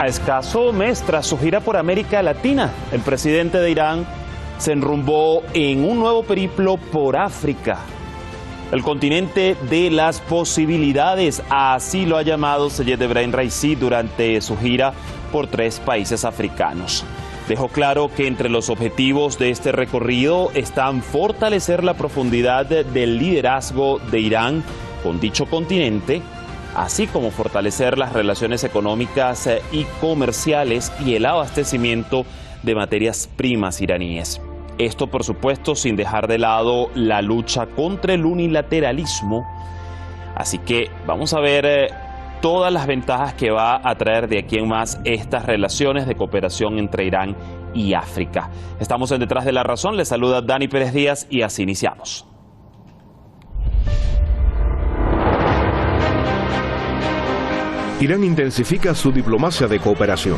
A escaso mes tras su gira por América Latina, el presidente de Irán se enrumbó en un nuevo periplo por África. El continente de las posibilidades, así lo ha llamado Seyed Ebrahim Raisi durante su gira por 3 países africanos. Dejó claro que entre los objetivos de este recorrido están fortalecer la profundidad del liderazgo de Irán con dicho continente, así como fortalecer las relaciones económicas y comerciales y el abastecimiento de materias primas iraníes. Esto, por supuesto, sin dejar de lado la lucha contra el unilateralismo. Así que vamos a ver todas las ventajas que va a traer de aquí en más estas relaciones de cooperación entre Irán y África. Estamos en Detrás de la Razón, les saluda Dani Pérez Díaz y así iniciamos. Irán intensifica su diplomacia de cooperación.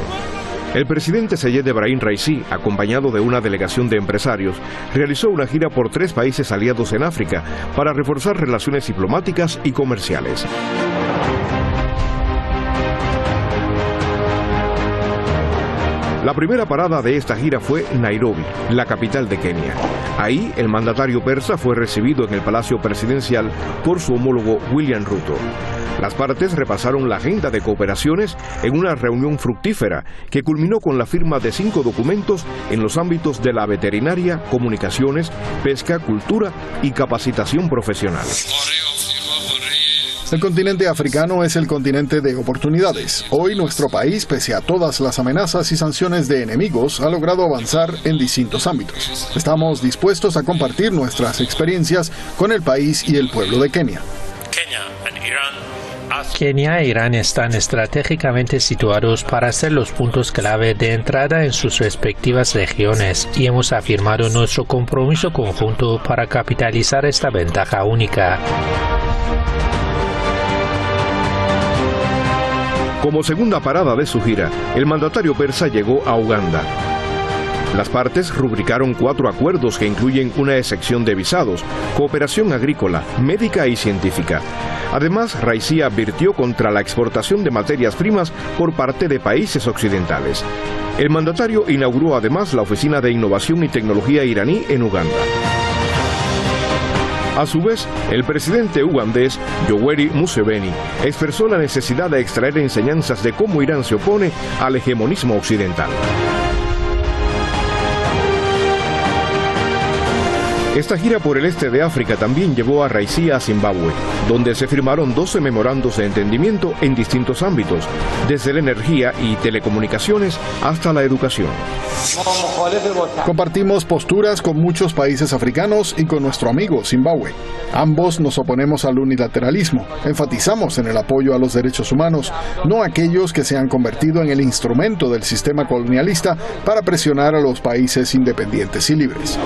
El presidente Seyed Ebrahim Raisi, acompañado de una delegación de empresarios, realizó una gira por 3 países aliados en África para reforzar relaciones diplomáticas y comerciales. La primera parada de esta gira fue Nairobi, la capital de Kenia. Ahí, el mandatario persa fue recibido en el Palacio Presidencial por su homólogo William Ruto. Las partes repasaron la agenda de cooperaciones en una reunión fructífera que culminó con la firma de 5 documentos en los ámbitos de la veterinaria, comunicaciones, pesca, cultura y capacitación profesional. El continente africano es el continente de oportunidades. Hoy nuestro país, pese a todas las amenazas y sanciones de enemigos, ha logrado avanzar en distintos ámbitos. Estamos dispuestos a compartir nuestras experiencias con el país y el pueblo de Kenia. Kenia e Irán están estratégicamente situados para ser los puntos clave de entrada en sus respectivas regiones y hemos afirmado nuestro compromiso conjunto para capitalizar esta ventaja única. Como segunda parada de su gira, el mandatario persa llegó a Uganda. Las partes rubricaron 4 acuerdos que incluyen una exención de visados, cooperación agrícola, médica y científica. Además, Raisi advirtió contra la exportación de materias primas por parte de países occidentales. El mandatario inauguró además la Oficina de Innovación y Tecnología iraní en Uganda. A su vez, el presidente ugandés, Yoweri Museveni, expresó la necesidad de extraer enseñanzas de cómo Irán se opone al hegemonismo occidental. Esta gira por el este de África también llevó a Raisi a Zimbabue, donde se firmaron 12 memorandos de entendimiento en distintos ámbitos, desde la energía y telecomunicaciones hasta la educación. Compartimos posturas con muchos países africanos y con nuestro amigo Zimbabue. Ambos nos oponemos al unilateralismo. Enfatizamos en el apoyo a los derechos humanos, no aquellos que se han convertido en el instrumento del sistema colonialista para presionar a los países independientes y libres.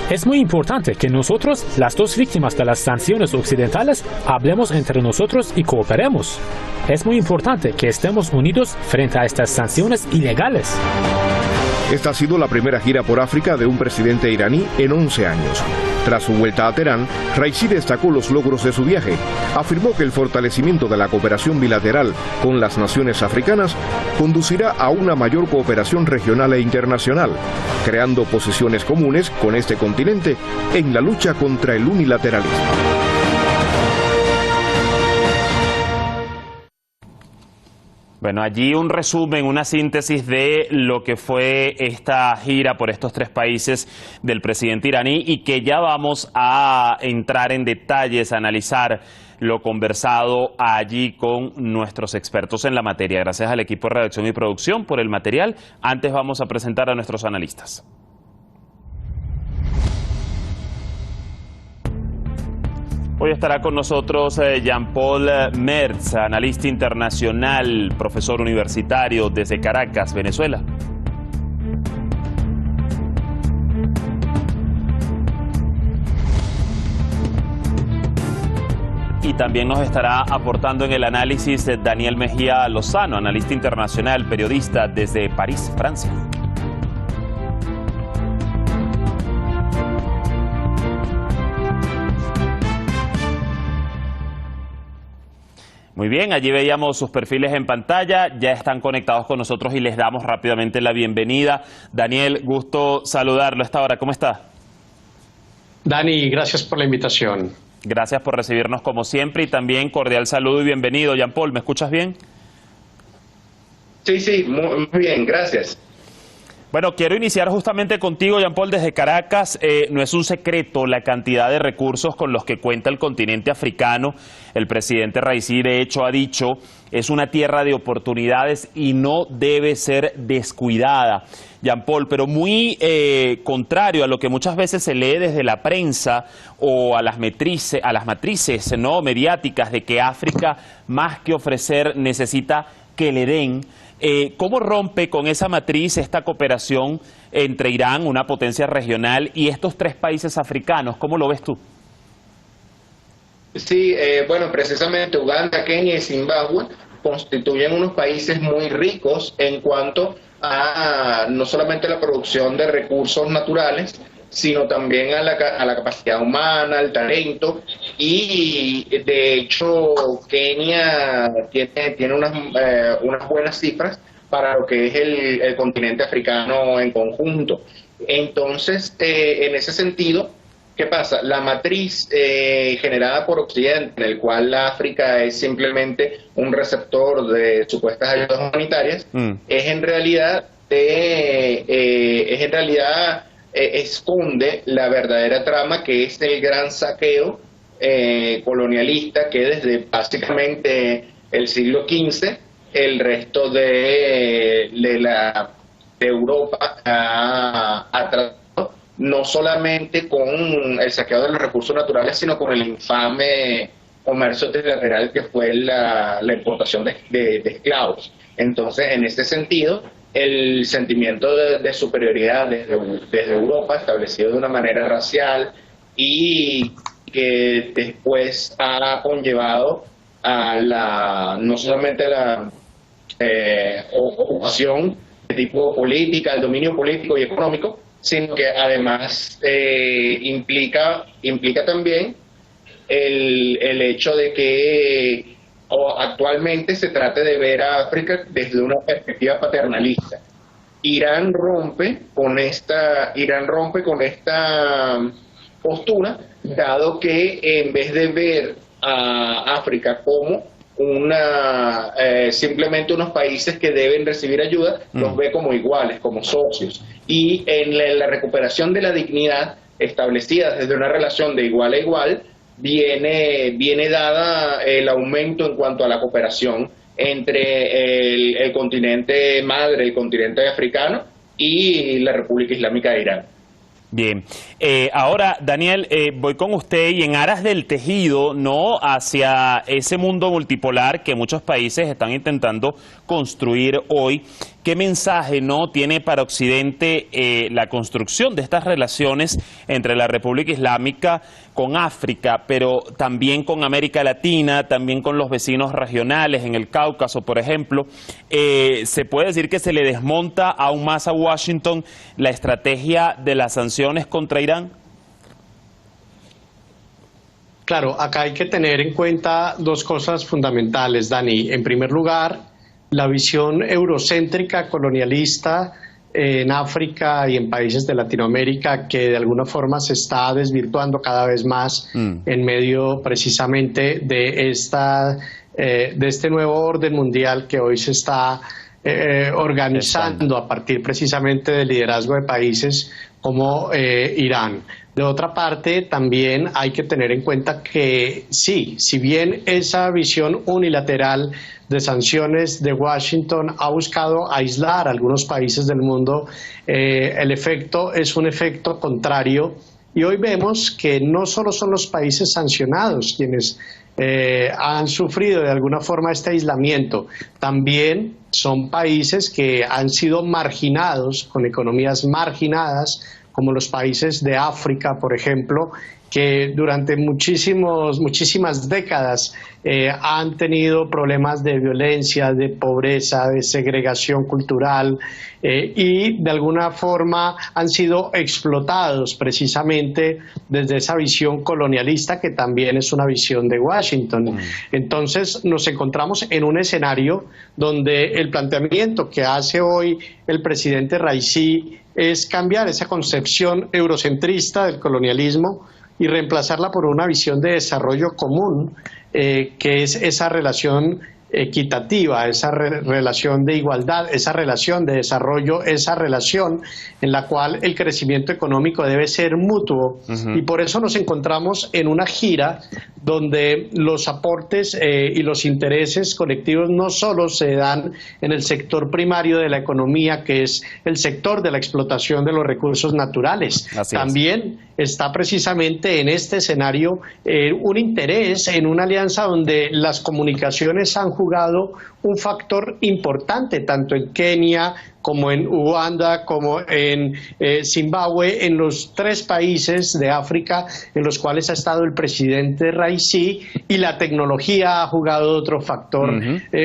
Es muy importante que nosotros, las 2 víctimas de las sanciones occidentales, hablemos entre nosotros y cooperemos. Es muy importante que estemos unidos frente a estas sanciones ilegales. Esta ha sido la primera gira por África de un presidente iraní en 11 años. Tras su vuelta a Teherán, Raisi destacó los logros de su viaje. Afirmó que el fortalecimiento de la cooperación bilateral con las naciones africanas conducirá a una mayor cooperación regional e internacional, creando posiciones comunes con este continente en la lucha contra el unilateralismo. Bueno, allí un resumen, una síntesis de lo que fue esta gira por estos 3 países del presidente iraní y que ya vamos a entrar en detalles, a analizar lo conversado allí con nuestros expertos en la materia. Gracias al equipo de redacción y producción por el material. Antes vamos a presentar a nuestros analistas. Hoy estará con nosotros Jean-Paul Merz, analista internacional, profesor universitario desde Caracas, Venezuela. Y también nos estará aportando en el análisis Daniel Mejía Lozano, analista internacional, periodista desde París, Francia. Muy bien, allí veíamos sus perfiles en pantalla, ya están conectados con nosotros y les damos rápidamente la bienvenida. Daniel, gusto saludarlo a esta hora, ¿cómo está? Dani, gracias por la invitación. Gracias por recibirnos como siempre y también cordial saludo y bienvenido. Jean Paul, ¿me escuchas bien? Sí, muy bien, gracias. Bueno, quiero iniciar justamente contigo, Jean Paul, desde Caracas. No es un secreto la cantidad de recursos con los que cuenta el continente africano. El presidente Raisi, de hecho, ha dicho, es una tierra de oportunidades y no debe ser descuidada. Jean Paul, pero muy contrario a lo que muchas veces se lee desde la prensa o a las matrices ¿no? mediáticas de que África, más que ofrecer, necesita que le den. ¿Cómo rompe con esa matriz esta cooperación entre Irán, una potencia regional, y estos tres países africanos? ¿Cómo lo ves tú? Sí, bueno, precisamente Uganda, Kenia y Zimbabue constituyen unos países muy ricos en cuanto a no solamente la producción de recursos naturales, sino también a la capacidad humana, al talento, y de hecho Kenia tiene unas buenas cifras para lo que es el continente africano en conjunto. Entonces, en ese sentido, ¿qué pasa? La matriz generada por Occidente, en el cual la África es simplemente un receptor de supuestas ayudas humanitarias, es en realidad esconde la verdadera trama, que es el gran saqueo colonialista que desde básicamente el siglo XV el resto de Europa ha tratado, no solamente con el saqueo de los recursos naturales, sino con el infame comercio trilateral que fue la importación de esclavos. Entonces, en este sentido, el sentimiento de superioridad desde Europa, establecido de una manera racial y que después ha conllevado a no solamente la ocupación de tipo política, el dominio político y económico, sino que además implica también el hecho de que actualmente se trate de ver a África desde una perspectiva paternalista. Irán rompe con esta postura, dado que en vez de ver a África como simplemente unos países que deben recibir ayuda, los ve como iguales, como socios. Y en la recuperación de la dignidad establecida desde una relación de igual a igual, viene dada el aumento en cuanto a la cooperación entre el continente madre, el continente africano y la República Islámica de Irán. Bien, ahora Daniel, voy con usted y en aras del tejido, ¿no?, hacia ese mundo multipolar que muchos países están intentando construir hoy. ¿Qué mensaje no tiene para Occidente la construcción de estas relaciones entre la República Islámica con África, pero también con América Latina, también con los vecinos regionales, en el Cáucaso, por ejemplo? ¿Se puede decir que se le desmonta aún más a Washington la estrategia de las sanciones contra Irán? Claro, acá hay que tener en cuenta dos cosas fundamentales, Dani. En primer lugar, la visión eurocéntrica colonialista en África y en países de Latinoamérica, que de alguna forma se está desvirtuando cada vez más en medio precisamente de este nuevo orden mundial que hoy se está organizando a partir precisamente del liderazgo de países como Irán. De otra parte, también hay que tener en cuenta que sí, si bien esa visión unilateral de sanciones de Washington ha buscado aislar a algunos países del mundo, el efecto es un efecto contrario, y hoy vemos que no solo son los países sancionados quienes han sufrido de alguna forma este aislamiento, también son países que han sido marginados, con economías marginadas, como los países de África, por ejemplo, que durante muchísimas décadas han tenido problemas de violencia, de pobreza, de segregación cultural y de alguna forma han sido explotados precisamente desde esa visión colonialista que también es una visión de Washington. Entonces nos encontramos en un escenario donde el planteamiento que hace hoy el presidente Raisi es cambiar esa concepción eurocentrista del colonialismo y reemplazarla por una visión de desarrollo común, que es esa relación equitativa, esa relación de igualdad, esa relación de desarrollo, esa relación en la cual el crecimiento económico debe ser mutuo. Y por eso nos encontramos en una gira donde los aportes y los intereses colectivos no solo se dan en el sector primario de la economía, que es el sector de la explotación de los recursos naturales. También está precisamente en este escenario un interés en una alianza donde las comunicaciones han jugado un factor importante, tanto en Kenia como en Uganda, como en Zimbabue, en los 3 países de África en los cuales ha estado el presidente Raisi, y la tecnología ha jugado otro factor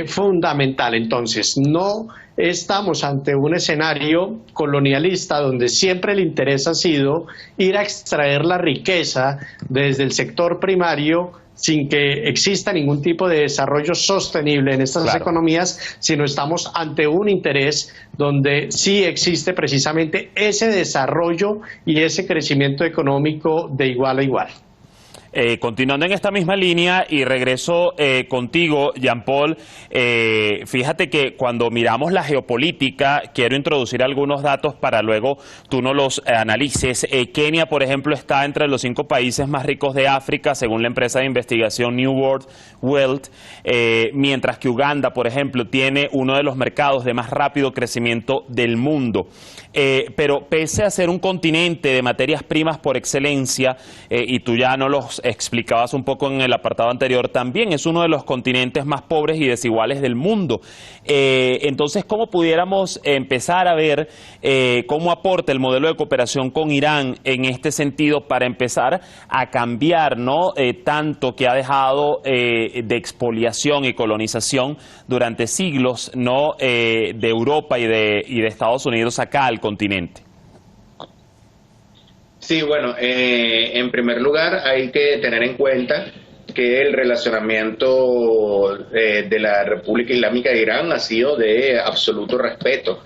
fundamental. Entonces, no estamos ante un escenario colonialista donde siempre el interés ha sido ir a extraer la riqueza desde el sector primario sin que exista ningún tipo de desarrollo sostenible en estas economías, sino estamos ante un interés donde sí existe precisamente ese desarrollo y ese crecimiento económico de igual a igual. Continuando en esta misma línea y regreso contigo, Jean-Paul, fíjate que cuando miramos la geopolítica, quiero introducir algunos datos para luego tú nos los analices. Kenia, por ejemplo, está entre los 5 países más ricos de África, según la empresa de investigación New World Wealth, mientras que Uganda, por ejemplo, tiene uno de los mercados de más rápido crecimiento del mundo. Pero pese a ser un continente de materias primas por excelencia, y tú ya no los explicabas un poco en el apartado anterior, también es uno de los continentes más pobres y desiguales del mundo. Entonces, ¿cómo pudiéramos empezar a ver cómo aporta el modelo de cooperación con Irán en este sentido para empezar a cambiar, ¿no? Tanto que ha dejado de expoliación y colonización durante siglos, ¿no? De Europa y de Estados Unidos acá al continente? Sí, bueno, en primer lugar hay que tener en cuenta que el relacionamiento de la República Islámica de Irán ha sido de absoluto respeto,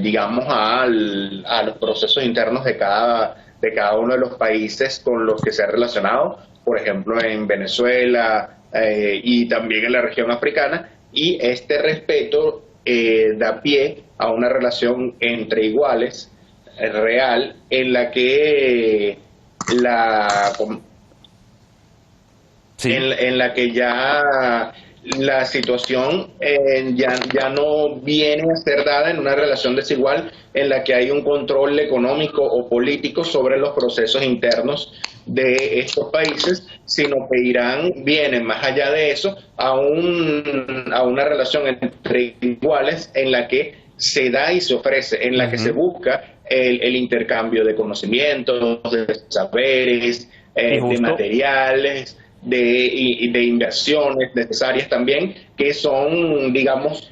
digamos, a los procesos internos de cada uno de los países con los que se ha relacionado, por ejemplo, en Venezuela y también en la región africana, y este respeto da pie a una relación entre iguales, real, en la que en la que ya la situación ya no viene a ser dada en una relación desigual en la que hay un control económico o político sobre los procesos internos de estos países, sino que Irán viene más allá de eso a una relación entre iguales en la que se da y se ofrece, en la que se busca el intercambio de conocimientos, de saberes, de materiales, de inversiones necesarias también, que son, digamos,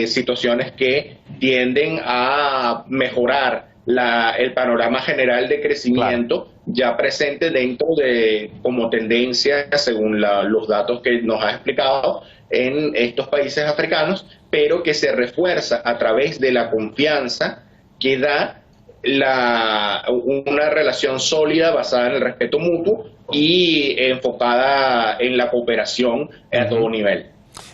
situaciones que tienden a mejorar el panorama general de crecimiento ya presente dentro de, como tendencia, según los datos que nos ha explicado, en estos países africanos, pero que se refuerza a través de la confianza que da una relación sólida basada en el respeto mutuo y enfocada en la cooperación a todo nivel.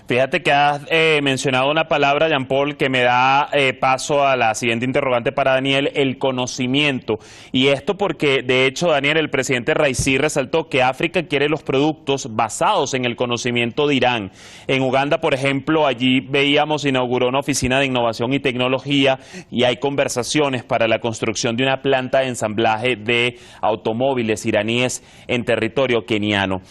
Fíjate que has mencionado una palabra, Jean-Paul, que me da paso a la siguiente interrogante para Daniel, el conocimiento. Y esto porque, de hecho, Daniel, el presidente Raisi resaltó que África quiere los productos basados en el conocimiento de Irán. En Uganda, por ejemplo, allí veíamos, inauguró una oficina de innovación y tecnología y hay conversaciones para la construcción de una planta de ensamblaje de automóviles iraníes en territorio keniano.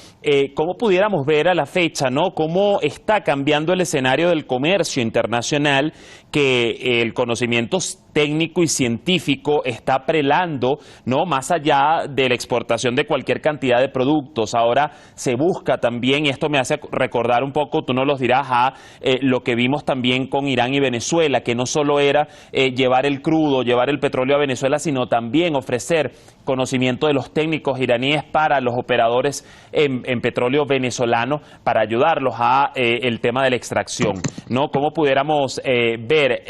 ¿Cómo pudiéramos ver a la fecha, ¿no? ¿Cómo está cambiando el escenario del comercio internacional, que el conocimiento técnico y científico está prelando, ¿no?, más allá de la exportación de cualquier cantidad de productos. Ahora se busca también, y esto me hace recordar un poco, tú nos lo dirás, a lo que vimos también con Irán y Venezuela, que no solo era llevar el crudo, llevar el petróleo a Venezuela, sino también ofrecer conocimiento de los técnicos iraníes para los operadores en petróleo venezolano, para ayudarlos a el tema de la extracción, ¿no? ¿Cómo pudiéramos ver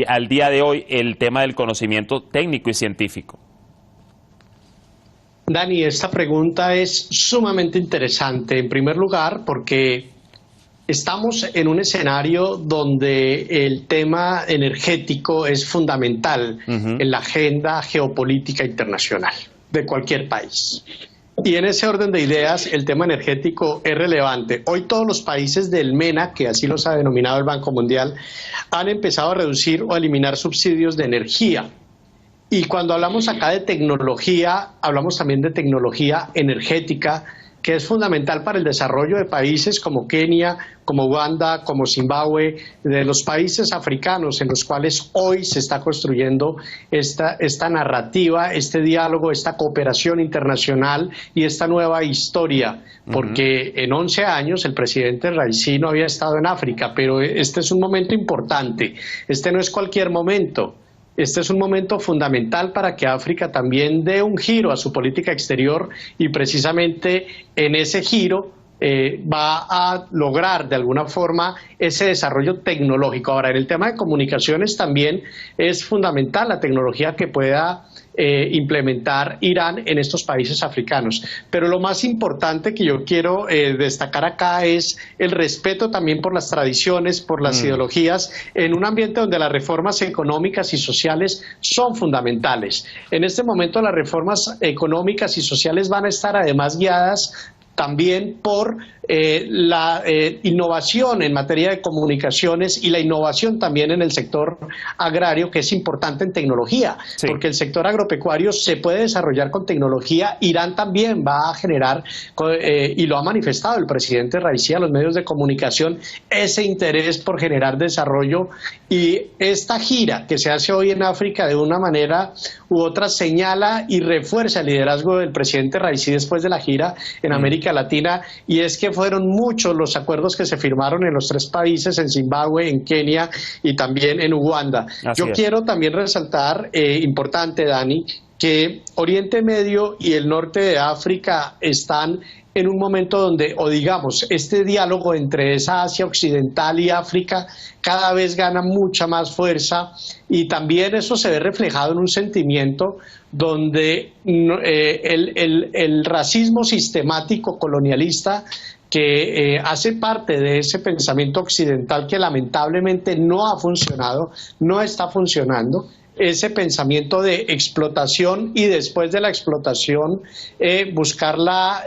al día de hoy el tema del conocimiento técnico y científico? Dani, esta pregunta es sumamente interesante, en primer lugar, porque estamos en un escenario donde el tema energético es fundamental en la agenda geopolítica internacional de cualquier país. Y en ese orden de ideas, el tema energético es relevante. Hoy todos los países del MENA, que así los ha denominado el Banco Mundial, han empezado a reducir o a eliminar subsidios de energía. Y cuando hablamos acá de tecnología, hablamos también de tecnología energética, que es fundamental para el desarrollo de países como Kenia, como Uganda, como Zimbabue, de los países africanos en los cuales hoy se está construyendo esta narrativa, este diálogo, esta cooperación internacional y esta nueva historia. Porque en 11 años el presidente Raisi no había estado en África, pero este es un momento importante, este no es cualquier momento. Este es un momento fundamental para que África también dé un giro a su política exterior y precisamente en ese giro va a lograr de alguna forma ese desarrollo tecnológico. Ahora, en el tema de comunicaciones también es fundamental la tecnología que pueda implementar Irán en estos países africanos. Pero lo más importante que yo quiero destacar acá es el respeto también por las tradiciones, por las ideologías, en un ambiente donde las reformas económicas y sociales son fundamentales. En este momento las reformas económicas y sociales van a estar además guiadas también por la innovación en materia de comunicaciones y la innovación también en el sector agrario, que es importante en tecnología, porque el sector agropecuario se puede desarrollar con tecnología. Irán también va a generar, y lo ha manifestado el presidente Raisi a los medios de comunicación, ese interés por generar desarrollo, y esta gira que se hace hoy en África de una manera u otra señala y refuerza el liderazgo del presidente Raisi después de la gira en América Latina, y es que fueron muchos los acuerdos que se firmaron en los tres países, en Zimbabue, en Kenia y también en Uganda. Yo quiero también resaltar, importante, Dani, que Oriente Medio y el norte de África están en un momento donde, o digamos, este diálogo entre esa Asia occidental y África cada vez gana mucha más fuerza, y también eso se ve reflejado en un sentimiento donde el racismo sistemático colonialista que hace parte de ese pensamiento occidental que lamentablemente no ha funcionado, no está funcionando, ese pensamiento de explotación, y después de la explotación buscar la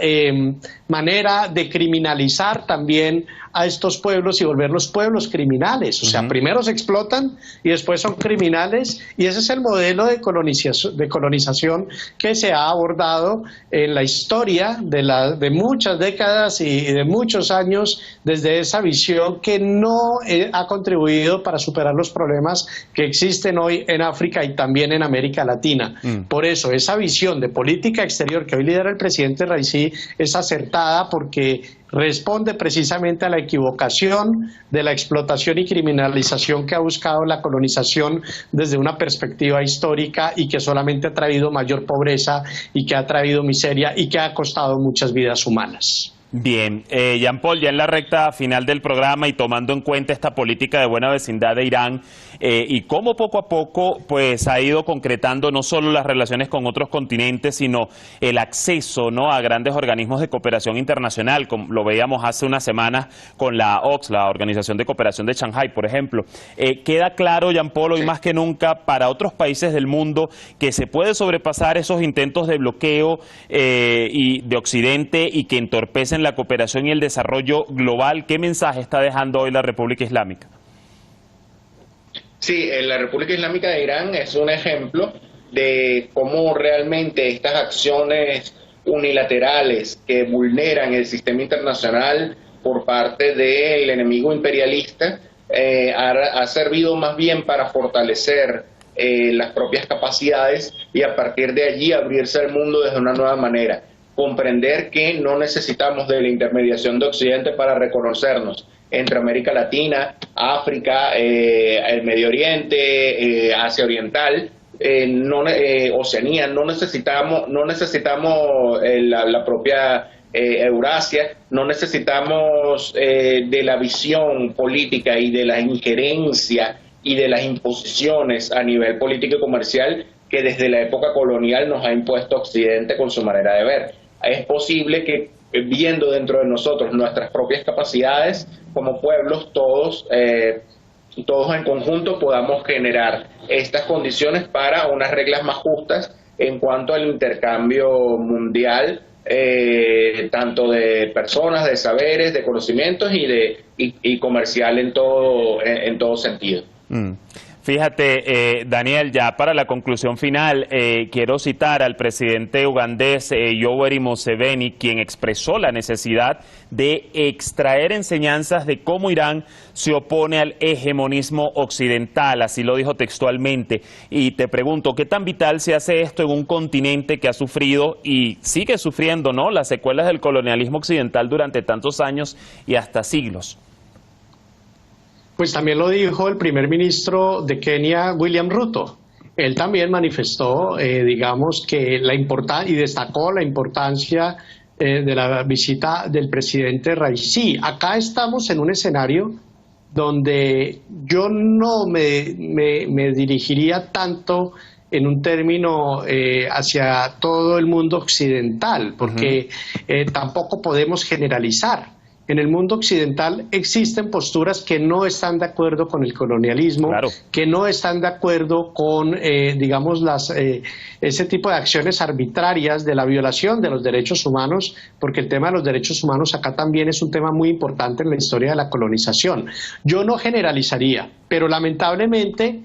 manera de criminalizar también a estos pueblos y volverlos pueblos criminales. O sea, primero se explotan y después son criminales, y ese es el modelo de colonización que se ha abordado en la historia de muchas décadas y de muchos años, desde esa visión que no ha contribuido para superar los problemas que existen hoy en África y también en América Latina. Por eso, esa visión de política exterior que hoy lidera el presidente Raisi es acertada, porque responde precisamente a la equivocación de la explotación y criminalización que ha buscado la colonización desde una perspectiva histórica, y que solamente ha traído mayor pobreza y que ha traído miseria y que ha costado muchas vidas humanas. Bien, Jean Paul, ya en la recta final del programa y tomando en cuenta esta política de buena vecindad de Irán y cómo poco a poco pues ha ido concretando no solo las relaciones con otros continentes, sino el acceso, ¿no?, a grandes organismos de cooperación internacional, como lo veíamos hace unas semanas con la OCDE, la Organización de Cooperación de Shanghái, por ejemplo. Queda claro, Jean Paul, hoy más que nunca para otros países del mundo que se puede sobrepasar esos intentos de bloqueo y de Occidente, y que entorpecen la cooperación y el desarrollo global. ¿Qué mensaje está dejando hoy la República Islámica? Sí, la República Islámica de Irán es un ejemplo de cómo realmente estas acciones unilaterales que vulneran el sistema internacional por parte del enemigo imperialista ha servido más bien para fortalecer las propias capacidades y a partir de allí abrirse al mundo desde una nueva manera. Comprender que no necesitamos de la intermediación de Occidente para reconocernos entre América Latina, África, el Medio Oriente, Asia Oriental, Oceanía. No necesitamos la propia Eurasia, no necesitamos de la visión política y de la injerencia y de las imposiciones a nivel político y comercial que desde la época colonial nos ha impuesto Occidente con su manera de ver. Es posible que viendo dentro de nosotros nuestras propias capacidades como pueblos, todos en conjunto podamos generar estas condiciones para unas reglas más justas en cuanto al intercambio mundial, tanto de personas, de saberes, de conocimientos y comercial en todo sentido. Fíjate, Daniel, ya para la conclusión final, quiero citar al presidente ugandés Yoweri Museveni, quien expresó la necesidad de extraer enseñanzas de cómo Irán se opone al hegemonismo occidental, así lo dijo textualmente. Y te pregunto, ¿qué tan vital se hace esto en un continente que ha sufrido y sigue sufriendo, ¿no?, las secuelas del colonialismo occidental durante tantos años y hasta siglos? Pues también lo dijo el primer ministro de Kenia, William Ruto. Él también manifestó, digamos, que y destacó la importancia de la visita del presidente Raisi. Acá estamos en un escenario donde yo no me dirigiría tanto en un término hacia todo el mundo occidental, porque tampoco podemos generalizar. En el mundo occidental existen posturas que no están de acuerdo con el colonialismo, claro, que no están de acuerdo con, digamos, ese tipo de acciones arbitrarias de la violación de los derechos humanos, porque el tema de los derechos humanos acá también es un tema muy importante en la historia de la colonización. Yo no generalizaría, pero lamentablemente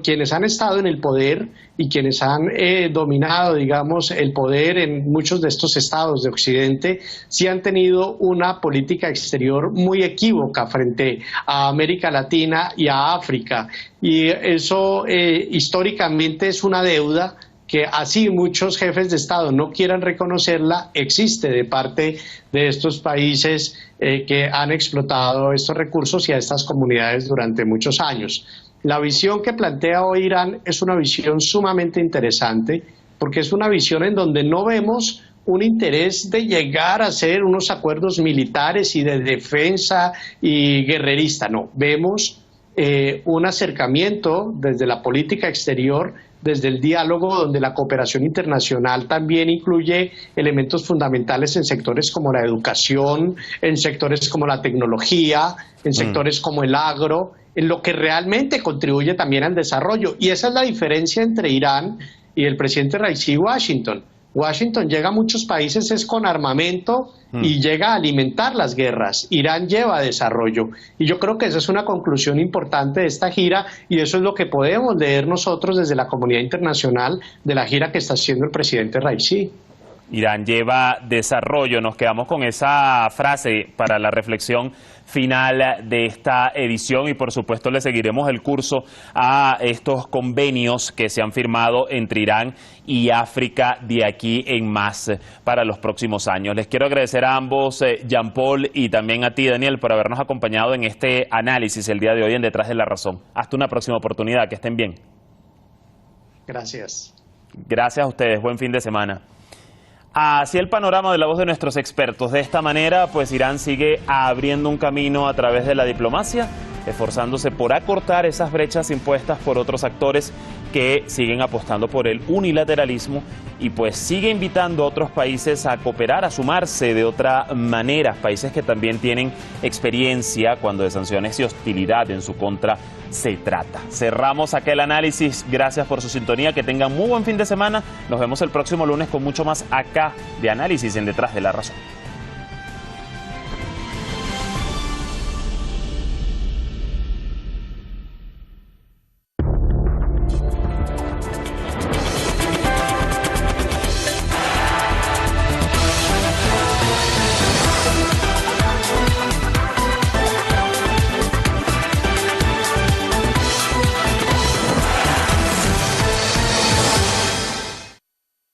quienes han estado en el poder y quienes han dominado, digamos, el poder en muchos de estos estados de Occidente, sí han tenido una política exterior muy equívoca frente a América Latina y a África. Y eso históricamente es una deuda que así muchos jefes de Estado no quieran reconocerla, existe de parte de estos países que han explotado estos recursos y a estas comunidades durante muchos años. La visión que plantea hoy Irán es una visión sumamente interesante porque es una visión en donde no vemos un interés de llegar a hacer unos acuerdos militares y de defensa y guerrerista, no, vemos un acercamiento desde la política exterior, desde el diálogo, donde la cooperación internacional también incluye elementos fundamentales en sectores como la educación, en sectores como la tecnología, en sectores como el agro, en lo que realmente contribuye también al desarrollo. Y esa es la diferencia entre Irán y el presidente Raisi y Washington. Washington llega a muchos países es con armamento y llega a alimentar las guerras. Irán lleva desarrollo. Y yo creo que esa es una conclusión importante de esta gira y eso es lo que podemos leer nosotros desde la comunidad internacional de la gira que está haciendo el presidente Raisi. Irán lleva desarrollo. Nos quedamos con esa frase para la reflexión final de esta edición y por supuesto le seguiremos el curso a estos convenios que se han firmado entre Irán y África de aquí en más para los próximos años. Les quiero agradecer a ambos, Jean Paul, y también a ti, Daniel, por habernos acompañado en este análisis el día de hoy en Detrás de la Razón. Hasta una próxima oportunidad, que estén bien. Gracias. Gracias a ustedes, buen fin de semana. Así el panorama de la voz de nuestros expertos. De esta manera, pues Irán sigue abriendo un camino a través de la diplomacia, esforzándose por acortar esas brechas impuestas por otros actores que siguen apostando por el unilateralismo y pues sigue invitando a otros países a cooperar, a sumarse de otra manera, países que también tienen experiencia cuando de sanciones y hostilidad en su contra se trata. Cerramos aquel análisis, gracias por su sintonía, que tengan muy buen fin de semana, nos vemos el próximo lunes con mucho más acá de análisis en Detrás de la Razón.